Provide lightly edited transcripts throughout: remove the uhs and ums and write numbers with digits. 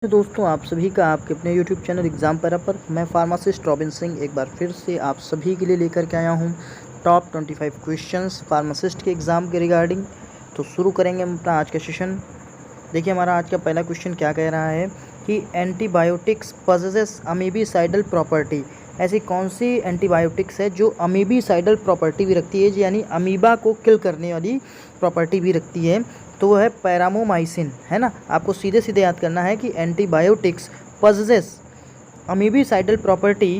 तो दोस्तों आप सभी का आपके अपने YouTube चैनल एग्ज़ाम पर मैं फार्मासिस्ट रॉबिन सिंह एक बार फिर से आप सभी के लिए लेकर के आया हूँ टॉप 25 क्वेश्चंस फार्मासिस्ट के एग्ज़ाम के रिगार्डिंग। तो शुरू करेंगे हम अपना आज का सेशन। देखिए हमारा आज का पहला क्वेश्चन क्या कह रहा है कि एंटीबायोटिक्स पजेसेस अमीबीसाइडल प्रॉपर्टी। ऐसी कौन सी एंटीबायोटिक्स है जो अमीबीसाइडल प्रॉपर्टी भी रखती है, यानी अमीबा को किल करने वाली प्रॉपर्टी भी रखती है। तो वो है पैरामोमाइसिन, है ना। आपको सीधे सीधे याद करना है कि एंटीबायोटिक्स पजेसेस अमीबीसाइडल प्रॉपर्टी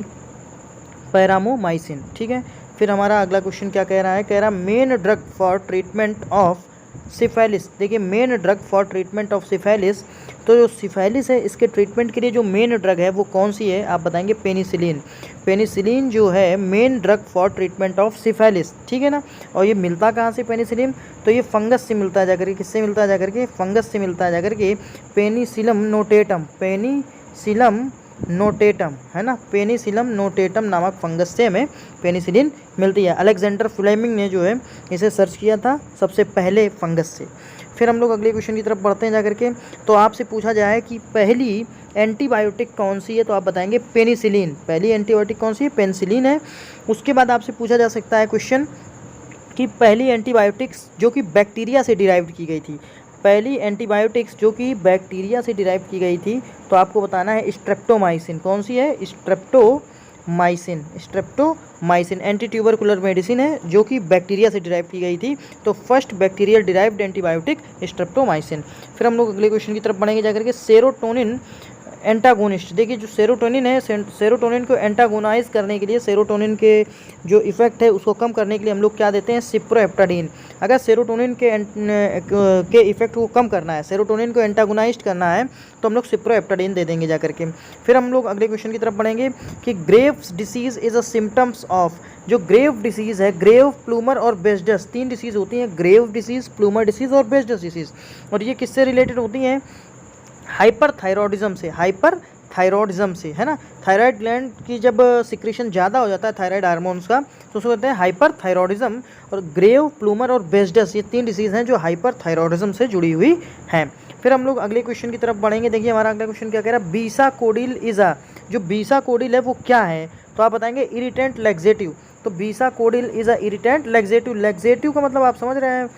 पैरामोमाइसिन, ठीक है। फिर हमारा अगला क्वेश्चन क्या कह रहा है, कह रहा main drug for treatment of syphilis. देखिए main drug for treatment of syphilis, तो जो सिफेलिस है इसके ट्रीटमेंट के लिए जो मेन ड्रग है वो कौन सी है, आप बताएंगे पेनिसिलिन। पेनिसिलिन जो है main drug for treatment of syphilis, ठीक है ना। और ये मिलता कहाँ से पेनिसिलिन, तो ये फंगस से मिलता है जाकर के, किससे मिलता है जाकर के, फंगस से मिलता है जाकर के पेनिसिलम नोटेटम, पेनिसिलम नोटेटम, है ना। पेनिसिलम नोटेटम नामक फंगस से हमें पेनिसिलिन मिलती है। अलेक्जेंडर फ्लेमिंग ने जो है इसे सर्च किया था सबसे पहले फंगस से। फिर हम लोग अगले क्वेश्चन की तरफ बढ़ते हैं जाकर के। तो आपसे पूछा जाए कि पहली एंटीबायोटिक कौन सी है, तो आप बताएंगे पेनिसिलिन। पहली एंटीबायोटिक कौन सी है, पेनिसिलिन है। उसके बाद आपसे पूछा जा सकता है क्वेश्चन कि पहली एंटीबायोटिक्स जो कि बैक्टीरिया से डिराइव्ड की गई थी, पहली एंटीबायोटिक्स जो कि बैक्टीरिया से डिराइव की गई थी, तो आपको बताना है स्ट्रेप्टोमाइसिन। कौन सी है, streptomycin. Streptomycin anti tubercular medicine है जो कि बैक्टीरिया से डिराइव की गई थी। तो first bacterial derived antibiotic streptomycin. फिर हम लोग अगले क्वेश्चन की तरफ बढ़ेंगे जाकर के सेरोटोनिन एंटागोनिस्ट। देखिए जो सेरोटोनिन है, सेरोटोनिन को एंटागोनाइज करने के लिए, सेरोटोनिन के जो इफेक्ट है उसको कम करने के लिए हम लोग क्या देते हैं, सिप्रोहेप्टाडीन। अगर सेरोटोनिन के इफेक्ट को कम करना है, सेरोटोनिन को एंटागोनाइज करना है, तो हम लोग सिप्रोहेप्टाडीन दे देंगे जाकर के। फिर हम लोग अगले क्वेश्चन की तरफ बढ़ेंगे कि Graves disease is a symptoms of. जो ग्रेव डिसीज़ है, ग्रेव, प्लूमर और बेस्डस, तीन डिसीज़ होती हैं, ग्रेव डिसीज़, प्लूमर डिसीज़ और बेस्डस डिसीज़। और ये किससे रिलेटेड होती हैं, हाइपरथायरॉयडिज्म से, हाइपरथायरॉयडिज्म से, है ना। थायराइड ग्लैंड की जब सिक्रीशन ज़्यादा हो जाता है थायराइड हार्मोन्स का, तो उसको कहते हैं हाइपरथायरॉयडिज्म। और ग्रेव, प्लूमर और बेस्डस ये तीन डिसीज़ हैं जो हाइपरथायरॉयडिज्म से जुड़ी हुई हैं। फिर हम लोग अगले क्वेश्चन की तरफ बढ़ेंगे। देखिए हमारा अगला क्वेश्चन क्या कह रहा है, बीसाकोडिल इज़ा। जो बीसाकोडिल है वो क्या है, तो आप बताएंगे इरिटेंट लैक्सेटिव। तो bisacodyl is a irritant laxative. Laxative का मतलब आप समझ रहे हैं,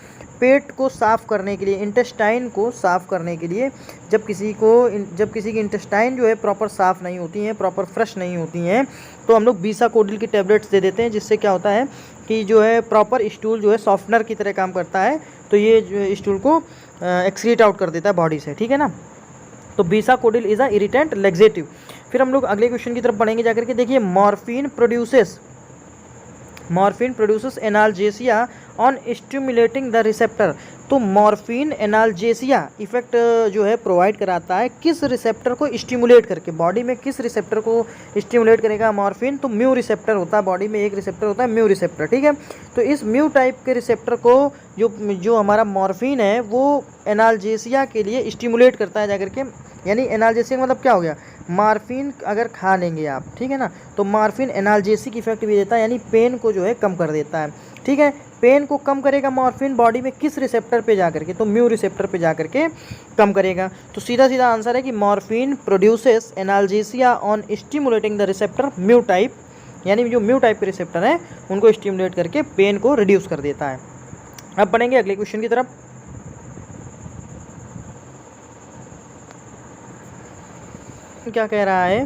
पेट को साफ़ करने के लिए, इंटेस्टाइन को साफ़ करने के लिए। जब किसी की इंटेस्टाइन जो है प्रॉपर साफ़ नहीं होती हैं, प्रॉपर फ्रेश नहीं होती हैं, तो हम लोग बीसाकोडिल की टैबलेट्स दे देते हैं, जिससे क्या होता है कि जो है प्रॉपर स्टूल जो है सॉफ्टनर की तरह काम करता है। तो ये जो स्टूल को एक्सक्रीट आउट कर देता है बॉडी से, ठीक है ना। तो bisacodyl is a irritant laxative. फिर हम लोग अगले क्वेश्चन की तरफ बढ़ेंगे जाकर के। देखिए morphine produces analgesia on stimulating the receptor. तो मॉर्फिन एनाल्जेसिया इफेक्ट जो है प्रोवाइड कराता है किस रिसेप्टर को स्टिमुलेट करके, बॉडी में किस रिसेप्टर को स्टिमुलेट करेगा मॉर्फिन, तो म्यू रिसेप्टर होता है, बॉडी में एक रिसेप्टर होता है म्यू रिसेप्टर, ठीक है। तो इस म्यू टाइप के रिसेप्टर को जो हमारा मॉर्फिन है वो एनाल्जेसिया के लिए स्टिमुलेट करता है जाकर के। यानी एनाल्जेसिया मतलब क्या हो गया, मॉर्फिन अगर खा लेंगे आप, ठीक है ना, तो मॉर्फिन एनाल्जेसिक इफेक्ट भी देता है, यानी पेन को जो है कम कर देता है, ठीक है। पेन को कम करेगा मॉर्फिन बॉडी में किस रिसेप्टर पे जाकर के, तो म्यू रिसेप्टर पे जाकर के कम करेगा। तो सीधा सीधा आंसर है कि morphine produces analgesia on stimulating the receptor mu type, यानी जो म्यू टाइप के रिसेप्टर हैं उनको स्टिमुलेट करके पेन को रिड्यूस कर देता है। अब बढ़ेंगे अगले क्वेश्चन की तरफ। क्या कह रहा है,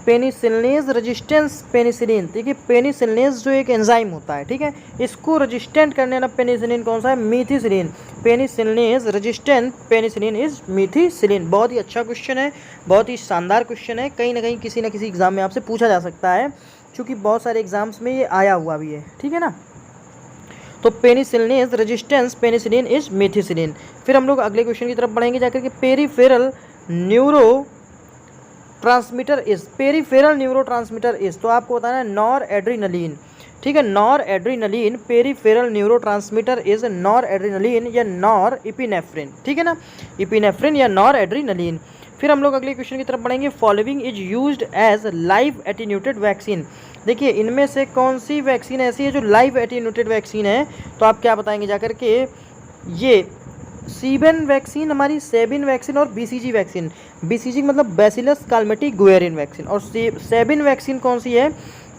पेनिसिलिनेज रेजिस्टेंस पेनिसिलिन। देखिए पेनिसिलिनेज जो एक एंजाइम होता है, ठीक है, इसको रेजिस्टेंट करने वाला पेनिसिलिन कौन सा है, methicillin. Penicillinase resistant penicillin is methicillin. बहुत ही अच्छा क्वेश्चन है, बहुत ही शानदार क्वेश्चन है, कहीं ना कहीं किसी न किसी एग्जाम में आपसे पूछा जा सकता है, क्योंकि बहुत सारे एग्जाम्स में ये आया हुआ भी है, ठीक है ना। तो पेनिसिलिनेज रेजिस्टेंस पेनिसिलिन इज मीथिसिलिन। फिर हम लोग अगले क्वेश्चन की तरफ बढ़ेंगे जाकर के, peripheral neuro transmitter is, peripheral neuro transmitter is, तो आपको बताना है नॉर एड्रीनलिन, ठीक है, nor adrenaline. Peripheral neuro transmitter is nor adrenaline या नॉर इपिनेफ्रिन, ठीक है ना, इपिनेफ्रिन या नॉर एड्रीनलिन। फिर हम लोग अगले क्वेश्चन की तरफ बढ़ेंगे, following is used as live attenuated vaccine. देखिए इनमें से कौन सी वैक्सीन ऐसी है जो लाइव एटीन्यूटेड वैक्सीन है, तो आप क्या बताएंगे जाकर के, ये सीबेन वैक्सीन, हमारी सेबिन वैक्सीन और बीसीजी वैक्सीन। BCG मतलब बैसिलस कालमेटी गुएरिन वैक्सीन। और सेबिन वैक्सीन कौन सी है?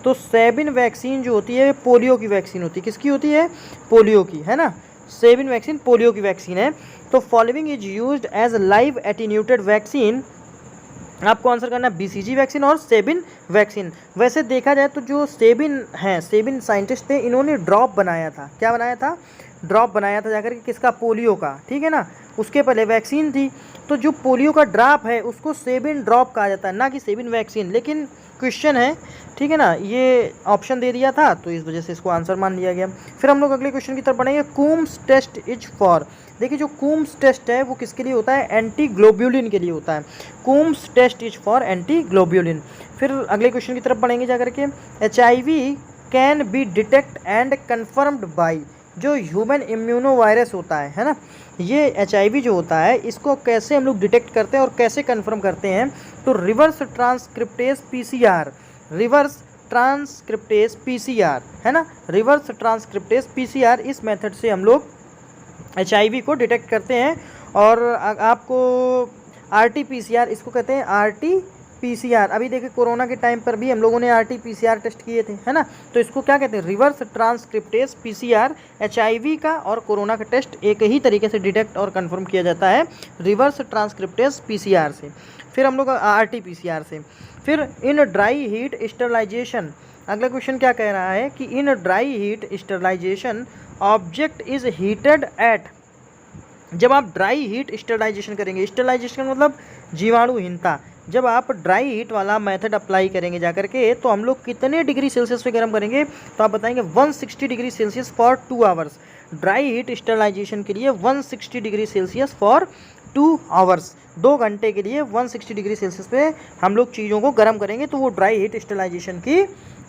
तो सेबिन वैक्सीन जो होती है पोलियो की वैक्सीन होती है। किसकी होती है? पोलियो की, है ना। सेबिन वैक्सीन पोलियो की वैक्सीन है। तो following is used as live attenuated vaccine, आपको आंसर करना है BCG वैक्सीन और सेबिन वैक्सीन। वैसे देखा जाए तो जो सेबिन है, सेबिन साइंटिस्ट थे, इन्होंने ड्रॉप बनाया था। क्या बनाया था? ड्रॉप बनाया था जाकर के, किसका? पोलियो का, ठीक है ना। उसके पहले वैक्सीन थी, तो जो पोलियो का ड्रॉप है उसको सेबिन ड्रॉप कहा जाता है, ना कि सेबिन वैक्सीन। लेकिन क्वेश्चन है, ठीक है ना, ये ऑप्शन दे दिया था तो इस वजह से इसको आंसर मान लिया गया। फिर हम लोग अगले क्वेश्चन की तरफ बढ़ेंगे। कूम्स टेस्ट इज फॉर, देखिए जो कूम्स टेस्ट है वो किसके लिए होता है? एंटी ग्लोब्यूलिन के लिए होता है। Coombs test is for anti globulin. फिर अगले क्वेश्चन की तरफ बढ़ेंगे जाकर के। HIV can be detect and confirmed by, जो ह्यूमन इम्यूनो वायरस होता है ना, ये HIV जो होता है इसको कैसे हम लोग डिटेक्ट करते हैं और कैसे कन्फर्म करते हैं? तो reverse transcriptase PCR, reverse transcriptase PCR, है ना, रिवर्स ट्रांसक्रिप्टेज PCR, इस मेथड से हम लोग HIV को डिटेक्ट करते हैं। और आपको RT-PCR, इसको कहते हैं RT-PCR। अभी देखिए कोरोना के टाइम पर भी हम लोगों ने RT-PCR टेस्ट किए थे, है ना। तो इसको क्या कहते हैं? Reverse transcriptase PCR। HIV का और कोरोना का टेस्ट एक ही तरीके से डिटेक्ट और कंफर्म किया जाता है, रिवर्स ट्रांसक्रिप्टेज PCR से। फिर हम लोग RT-PCR से। फिर इन ड्राई हीट स्टरलाइजेशन, अगला क्वेश्चन क्या कह रहा है कि in dry heat sterilisation object is heated at, जब आप ड्राई हीट स्टरलाइजेशन करेंगे, स्टरलाइजेशन मतलब जीवाणुहीनता, जब आप ड्राई हीट वाला मेथड अप्लाई करेंगे जाकर के, तो हम लोग कितने डिग्री सेल्सियस पे गर्म करेंगे? तो आप बताएंगे 160 degree Celsius for 2 hours. Dry heat sterilisation के लिए 160 डिग्री सेल्सियस फॉर 2 आवर्स, 2 घंटे के लिए 160 डिग्री सेल्सियस पे हम लोग चीज़ों को गर्म करेंगे, तो वो ड्राई हीट स्टरलाइजेशन की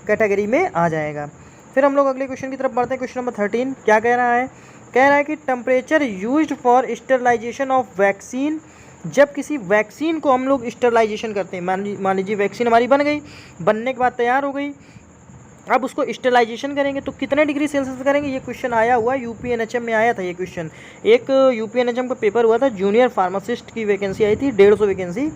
कैटेगरी में आ जाएगा। फिर हम लोग अगले क्वेश्चन की तरफ बढ़ते हैं। क्वेश्चन नंबर 13 क्या कह रहा है? कह रहा है कि temperature used for sterilisation of vaccine, जब किसी वैक्सीन को हम लोग स्टरलाइजेशन करते हैं, मान लीजिए वैक्सीन हमारी बन गई, बनने के बाद तैयार हो गई, अब उसको स्टरलाइजेशन करेंगे तो कितने डिग्री सेल्सियस पे करेंगे? ये क्वेश्चन आया हुआ UPNHM में आया था। ये क्वेश्चन एक UPNHM का पेपर हुआ था, जूनियर फार्मासिस्ट की वैकेंसी आई थी, 150 वैकेंसी,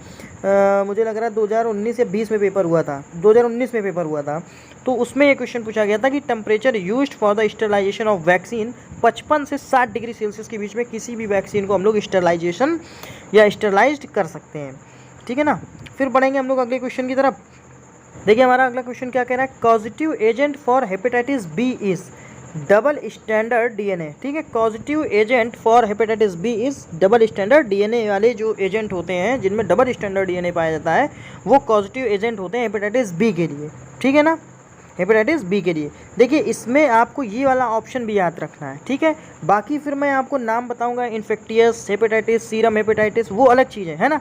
मुझे लग रहा है 2019 या 20 में पेपर हुआ था, 2019 में पेपर हुआ था। तो उसमें ये क्वेश्चन पूछा गया था कि temperature used for the sterilisation of vaccine, 55 से 60 डिग्री सेल्सियस के बीच में किसी भी वैक्सीन को हम लोग स्टरलाइजेशन या स्टरलाइज्ड कर सकते हैं, ठीक है ना। फिर बढ़ेंगे हम लोग अगले क्वेश्चन की तरफ। देखिए हमारा अगला क्वेश्चन क्या कह रहा है? Causative agent for hepatitis B is double standard DNA, ठीक है। Causative agent for hepatitis B is double standard DNA वाले जो एजेंट होते हैं जिनमें डबल स्टैंडर्ड DNA पाया जाता है, वो पॉजिटिव एजेंट होते हैं हेपेटाइटिस बी के लिए, ठीक है ना, हेपेटाइटिस बी के लिए। देखिए इसमें आपको ये वाला ऑप्शन भी याद रखना है, ठीक है। बाकी फिर मैं आपको नाम बताऊंगा, इन्फेक्टियस हेपेटाइटिस, सीरम हेपेटाइटिस, वो अलग चीज़ें है ना।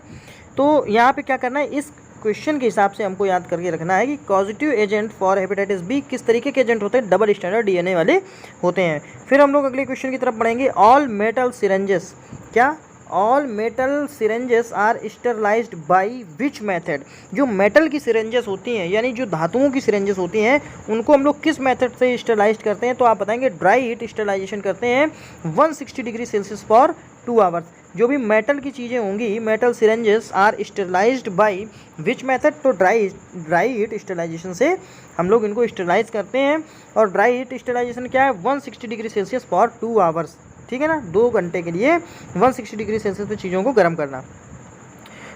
तो यहाँ पे क्या करना है, इस क्वेश्चन के हिसाब से हमको याद करके रखना है कि positive agent for hepatitis B किस तरीके के एजेंट होते हैं? डबल स्टैंडर्ड DNA वाले होते हैं। फिर हम लोग अगले क्वेश्चन की तरफ बढ़ेंगे। ऑल मेटल सिरेंजेस, क्या all metal syringes are sterilized by which method, जो मेटल की सिरेंजेस होती हैं यानी जो धातुओं की सिरेंजेस होती हैं उनको हम लोग किस मेथड से स्टरलाइज करते हैं? तो आप बताएंगे ड्राई हीट स्टरलाइजेशन करते हैं 160 डिग्री सेल्सियस फॉर 2 आवर्स। जो भी मेटल की चीज़ें होंगी, metal syringes are sterilized by which method? तो ड्राई हीट स्टरलाइजेशन से हम लोग इनको स्टरलाइज करते हैं। और ड्राई हीट स्टरलाइजेशन क्या है? 160 डिग्री सेल्सियस फॉर 2 आवर्स, ठीक है ना, 2 घंटे के लिए 160 डिग्री सेल्सियस पे चीज़ों को गर्म करना।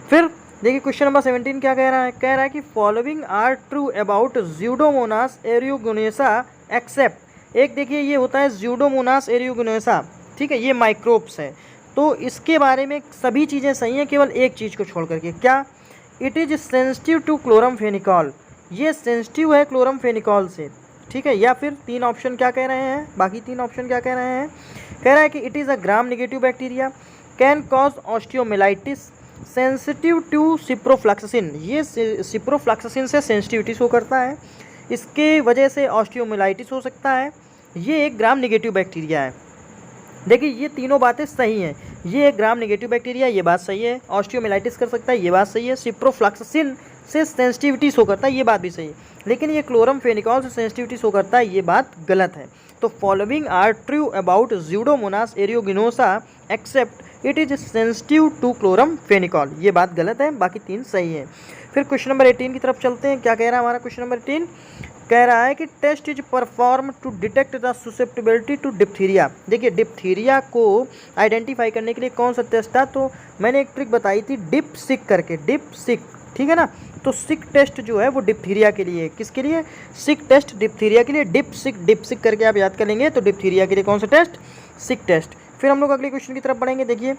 फिर देखिए क्वेश्चन नंबर 17 क्या कह रहा है? कह रहा है कि following are true about Pseudomonas aeruginosa except, एक देखिए ये होता है ज़्यूडोमोनास एरियोगोनेसा, ठीक है, ये माइक्रोब्स है, तो इसके बारे में सभी चीज़ें सही हैं केवल एक चीज़ को छोड़ करके, क्या? It is sensitive to chloramphenicol, ये सेंसिटिव है क्लोरमफेनिकॉल से, ठीक है। या फिर 3 ऑप्शन क्या कह रहे हैं? बाकी 3 ऑप्शन क्या कह रहे हैं? कह रहा है कि it is a gram negative bacteria, can cause osteomyelitis, sensitive to ciprofloxacin, ये सिप्रोफ्लैक्सिन से सेंसिटिविटी शो करता है, इसके वजह से ऑस्टियोमिलाइटिस हो सकता है, ये एक ग्राम नेगेटिव बैक्टीरिया है। देखिए ये तीनों बातें सही हैं, ये एक ग्राम नेगेटिव बैक्टीरिया, ये बात सही है, ऑस्टियोमिलाइटिस कर सकता है, ये बात सही है, सिप्रोफ्लैक्सिन से सेंसिटिविटी शो करता है, ये बात भी सही है, लेकिन ये क्लोरमफेनिकॉल से सेंसिटिविटी शो करता है, ये बात गलत है। तो following are true about Pseudomonas aeruginosa except it is sensitive to chloramphenicol. ये बात गलत है, बाकी 3 सही है। फिर क्वेश्चन नंबर 18 की तरफ चलते हैं। क्या कह रहा है हमारा क्वेश्चन नंबर 18? कह रहा है कि test is perform to detect the susceptibility to diphtheria. देखिए डिप्थीरिया को आइडेंटिफाई करने के लिए कौन सा टेस्ट था, तो मैंने एक ट्रिक बताई थी डिप सिक करके, डिप सिक, ठीक है ना। तो सिक टेस्ट जो है वो डिप्थीरिया के लिए, किसके लिए? सिक टेस्ट डिप्थीरिया के लिए। डिप सिक करके आप याद कर लेंगे तो डिप्थीरिया के लिए कौन सा टेस्ट? सिक टेस्ट। फिर हम लोग अगले क्वेश्चन की तरफ बढ़ेंगे। देखिए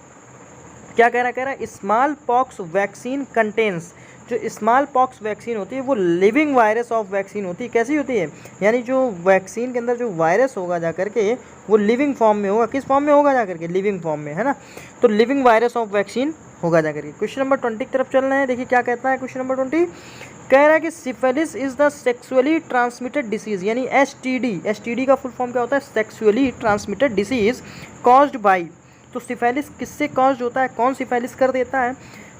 क्या कह रहा है स्मॉल पॉक्स वैक्सीन कंटेन्स। जो स्मॉल पॉक्स वैक्सीन होती है वो लिविंग वायरस ऑफ वैक्सीन होती है। कैसी होती है? यानी जो वैक्सीन के अंदर जो वायरस होगा जा करके वो लिविंग फॉर्म में होगा। किस फॉर्म में होगा जा करके? लिविंग फॉर्म में, है ना। तो लिविंग वायरस ऑफ वैक्सीन होगा जा करके। क्वेश्चन नंबर 20 की तरफ चल रहे हैं। देखिए क्या कहता है क्वेश्चन नंबर 20? कह रहा है कि syphilis is the sexually transmitted disease, यानी एसटीडी। एसटीडी का फुल फॉर्म क्या होता है? Sexually transmitted disease caused by. तो सिफिलिस किससे कॉज्ड होता है? कौन सिफिलिस कर देता है?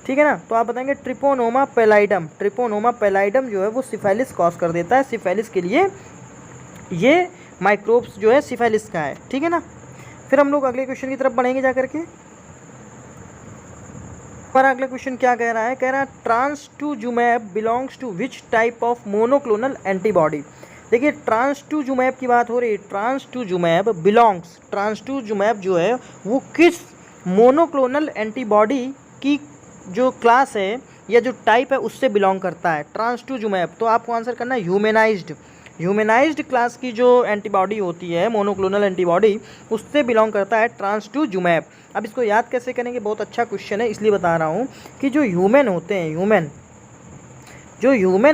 ठीक है ना। तो आप बताएंगे ट्रिपोनोमा पैलाइडम। ट्रिपोनोमा पैलाइडम जो है वो सिफिलिस कॉज कर देता है। सिफिलिस के लिए ये माइक्रोब्स जो है सिफिलिस का है, ठीक है ना। फिर हम लोग अगले क्वेश्चन की तरफ बढ़ेंगे जा करके। पर अगला क्वेश्चन क्या कह रहा है? कह रहा है trastuzumab belongs to which type of monoclonal antibody. देखिए ट्रांसटूजुमैब की बात हो रही है। ट्रांसटूजुमैब बिलोंग्स, ट्रांसटूजुमैब जो है वो किस मोनोक्लोनल एंटीबॉडी की जो क्लास है या जो टाइप है उससे बिलोंग करता है? ट्रांसटूजुमैब। तो आपको आंसर करना है ह्यूमनाइज्ड क्लास की जो एंटीबॉडी होती है, मोनोक्लोनल एंटीबॉडी, उससे बिलोंग करता है ट्रांसटूजुमैब। अब इसको याद कैसे करेंगे? बहुत अच्छा क्वेश्चन है, इसलिए बता रहा हूँ कि जो ह्यूमन होते हैं, ह्यूमन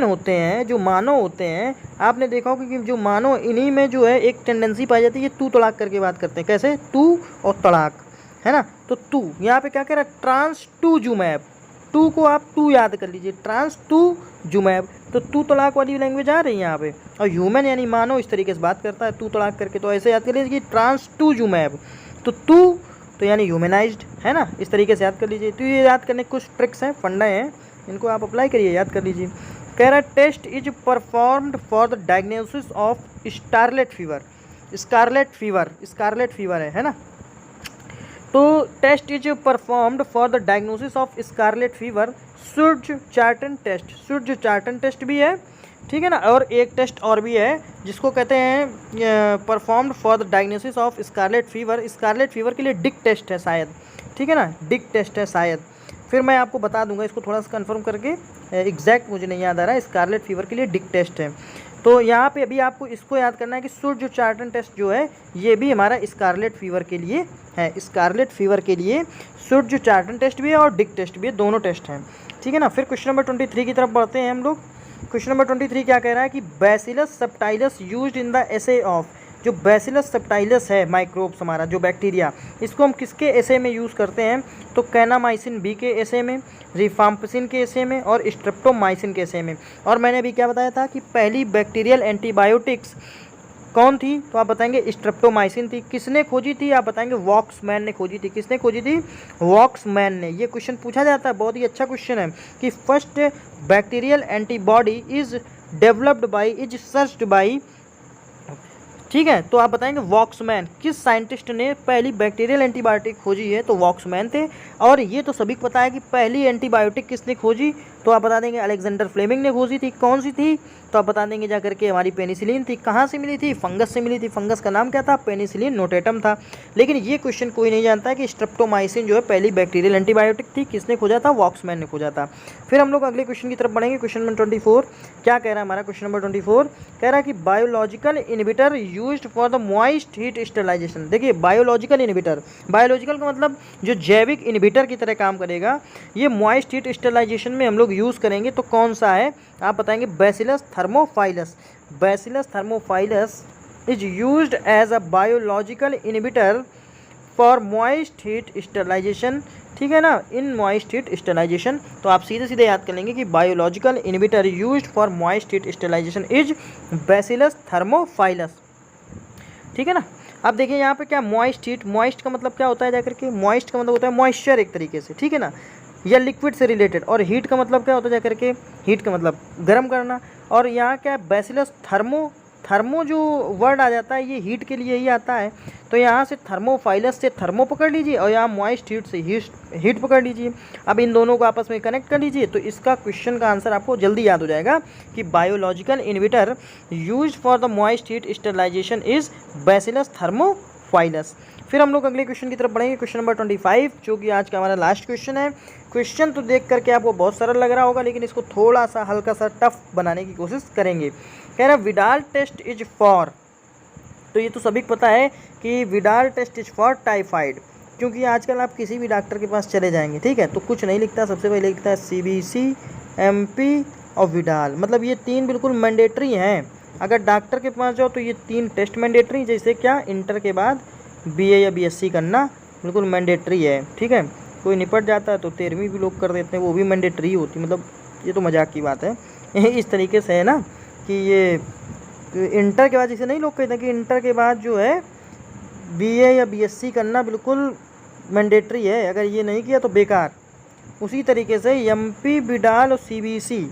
होते हैं, जो मानव होते हैं, आपने देखा होगा कि जो मानव, इन्हीं में जो है एक टेंडेंसी पाई जाती है, तू तड़ाक करके बात करते हैं। कैसे? तू और तड़ाक, है ना। तो तू यहाँ पे क्या कह रहा है? ट्रांसटूजुमैब। टू को आप टू याद कर लीजिए, ट्रांसटूजुमैब। तो तू तड़ाक वाली लैंग्वेज आ रही है यहाँ पे। और ह्यूमन यानी मानव इस तरीके से बात करता है तू तड़ाक करके, तो ऐसे याद कर लीजिए कि ट्रांसटूजुमैब। तो तू तो यानी ह्यूमनाइज्ड, है ना, इस तरीके से याद कर लीजिए। तो ये याद करने के कुछ ट्रिक्स हैं, फंडा हैं, इनको आप अप्लाई करिए, याद कर लीजिए। कह रहा है test is performed for the diagnosis of scarlet fever. Scarlet fever है ना। तो test is performed for the diagnosis of scarlet fever Schultz Charlton test भी है, ठीक है ना। और एक टेस्ट और भी है जिसको कहते हैं performed for the diagnosis of scarlet fever. Scarlet fever के लिए डिक टेस्ट है शायद, ठीक है ना, डिक टेस्ट है शायद। फिर मैं आपको बता दूंगा इसको थोड़ा सा कंफर्म करके, एग्जैक्ट मुझे नहीं याद आ रहा है। स्कारलेट फीवर के लिए डिक टेस्ट है। तो यहाँ पे अभी आपको इसको याद करना है कि शुर्ज-चार्टन टेस्ट जो है ये भी हमारा स्कारलेट फीवर के लिए है। स्कारलेट फीवर के लिए शुर्ज-चार्टन टेस्ट भी है और डिक टेस्ट भी है, दोनों टेस्ट हैं, ठीक है ना। फिर क्वेश्चन नंबर 23 की तरफ बढ़ते हैं हम लोग। क्वेश्चन नंबर 23 क्या कह रहा है कि Bacillus subtilis used in the assay of. जो बैसिलस सबटाइलस है माइक्रोब्स, हमारा जो बैक्टीरिया, इसको हम किसके एसे में यूज़ करते हैं? तो कैनामाइसिन बी के एसे में, रिफाम्पिसिन के एसे में और स्ट्रेप्टोमाइसिन के एसे में। और मैंने अभी क्या बताया था कि पहली बैक्टीरियल एंटीबायोटिक्स कौन थी? तो आप बताएंगे स्ट्रेप्टोमाइसिन थी। किसने खोजी थी? आप बताएंगे वॉक्समैन ने खोजी थी। किसने खोजी थी? वॉक्समैन ने। ये क्वेश्चन पूछा जाता है, बहुत ही अच्छा क्वेश्चन है कि first bacterial antibody is developed by, is searched by, ठीक है। तो आप बताएंगे वॉक्समैन। किस साइंटिस्ट ने पहली बैक्टीरियल एंटीबायोटिक खोजी है? तो वॉक्समैन थे। और ये तो सभी को पता है कि पहली एंटीबायोटिक किसने खोजी? तो आप बता देंगे अलेक्जेंडर फ्लेमिंग ने खोजी थी। कौन सी थी? तो आप बता देंगे जाकर के हमारी पेनिसिलिन थी। कहाँ से मिली थी? फंगस से मिली थी। फंगस का नाम क्या था? पेनिसिलिन नोटेटम था। लेकिन ये क्वेश्चन कोई नहीं जानता है कि स्ट्रेप्टोमाइसिन जो है पहली बैक्टीरियल एंटीबायोटिक थी। किसने खोजा था? वॉक्समैन ने खोजा था। फिर हम लोग अगले क्वेश्चन की तरफ बढ़ेंगे। क्वेश्चन नंबर 24 क्या कह रहा है हमारा? क्वेश्चन नंबर 24 कह रहा है कि biological inhibitor used for the moist heat sterilisation. देखिए बायोलॉजिकल इनहिबिटर, बायोलॉजिकल का मतलब जो जैविक इनहिबिटर की तरह काम करेगा, ये मॉइस्ट हीट स्टेरिलाइजेशन में हम लोग यूज़ करेंगे। तो कौन सा है? आप बताएंगे Bacillus thermophilus. Bacillus thermophilus is used as a biological inhibitor for moist heat sterilization, ठीक है ना, इन मॉइस्ट हीट स्टेरिलाइजेशन। तो आप सीधे सीधे याद कर लेंगे कि biological inhibitor used for moist heat sterilization is Bacillus thermophilus, ठीक है ना। अब देखिए यहाँ पे क्या मॉइस्ट हीट, मॉइस्ट का मतलब क्या होता है जाकर के? मॉइस्ट का मतलब होता है मॉइस्चर एक तरीके से, ठीक है ना, या लिक्विड से रिलेटेड। और हीट का मतलब क्या होता है जाकर के? हीट का मतलब गर्म करना। और यहाँ क्या है? बैसिलस थर्मो जो वर्ड आ जाता है ये हीट के लिए ही आता है, तो यहाँ से थर्मोफाइलस से थर्मो पकड़ लीजिए और यहाँ मॉइस्ट हीट से हीट पकड़ लीजिए। अब इन दोनों को आपस में कनेक्ट कर लीजिए, तो इसका क्वेश्चन का आंसर आपको जल्दी याद हो जाएगा कि biological inhibitor used for the moist heat sterilization is Bacillus thermophilus. फिर हम लोग अगले क्वेश्चन की तरफ बढ़ेंगे, क्वेश्चन नंबर 25, जो कि आज का हमारा लास्ट क्वेश्चन है। क्वेश्चन तो देख करके आपको बहुत सरल लग रहा होगा, लेकिन इसको थोड़ा सा हल्का सा टफ बनाने की कोशिश करेंगे। कह रहा विडाल टेस्ट इज फॉर, तो ये तो सभी को पता है कि Widal test is for typhoid, क्योंकि आजकल आप किसी भी डॉक्टर के पास चले जाएंगे, ठीक है, तो कुछ नहीं लिखता, सबसे पहले लिखता है CBC, MP और विडाल, मतलब ये 3 बिल्कुल मैंडेटरी हैं। अगर डॉक्टर के पास जाओ तो ये 3 टेस्ट मैंडेटरी, जैसे क्या इंटर के बाद BA या BSc करना बिल्कुल मैंडेटरी है, ठीक है। कोई निपट जाता है तो 13वीं भी लोग कर देते हैं, वो भी मैंडेटरी होती, मतलब ये तो मजाक की बात है। इस तरीके से है ना कि ये इंटर के बाद जैसे नहीं लोग कहते हैं कि इंटर के बाद जो है BA या BSc करना बिल्कुल मैंडेटरी है, अगर ये नहीं किया तो बेकार। उसी तरीके से MP, विडाल और CBC,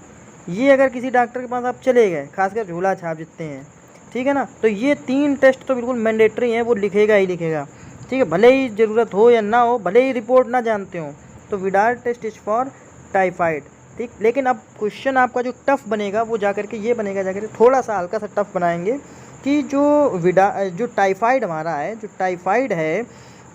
ये अगर किसी डॉक्टर के पास आप चले गए, खासकर झोला छाप जितने हैं, ठीक है ना, तो ये 3 टेस्ट तो बिल्कुल मैंडेटरी हैं, वो लिखेगा ही लिखेगा, ठीक है, भले ही ज़रूरत हो या ना हो, भले ही रिपोर्ट ना जानते हो। तो Widal test is for typhoid, ठीक। लेकिन अब क्वेश्चन आपका जो टफ बनेगा वो जाकर के ये बनेगा, जाकर थोड़ा सा हल्का सा टफ बनाएंगे कि जो टाइफाइड हमारा है, जो टाइफाइड है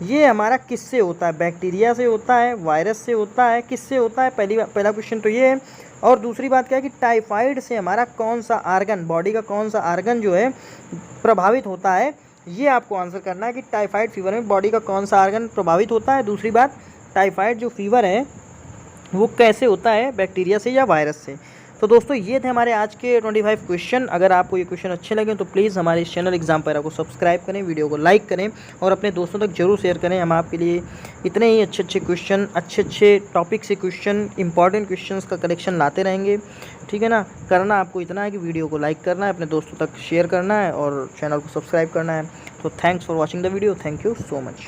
ये हमारा किससे होता है, बैक्टीरिया से होता है, वायरस से होता है, किससे होता है, पहला क्वेश्चन तो ये है। और दूसरी बात क्या है कि टाइफाइड से हमारा कौन सा आर्गन, बॉडी का कौन सा आर्गन जो है प्रभावित होता है, ये आपको आंसर करना है कि टाइफाइड फीवर में बॉडी का कौन सा आर्गन प्रभावित होता है। दूसरी बात, टाइफाइड जो फीवर है वो कैसे होता है, बैक्टीरिया से या वायरस से। तो दोस्तों ये थे हमारे आज के 25 क्वेश्चन। अगर आपको ये क्वेश्चन अच्छे लगे तो प्लीज़ हमारे इस चैनल एग्जाम पैरा को सब्सक्राइब करें, वीडियो को लाइक करें और अपने दोस्तों तक जरूर शेयर करें। हम आपके लिए इतने ही अच्छे क्वेश्चन, अच्छे टॉपिक से क्वेश्चन, इंपॉर्टेंट क्वेश्चन का कलेक्शन लाते रहेंगे, ठीक है ना। करना आपको इतना है कि वीडियो को लाइक करना है, अपने दोस्तों तक शेयर करना है और चैनल को सब्सक्राइब करना है। तो thanks for watching the video, thank you so much.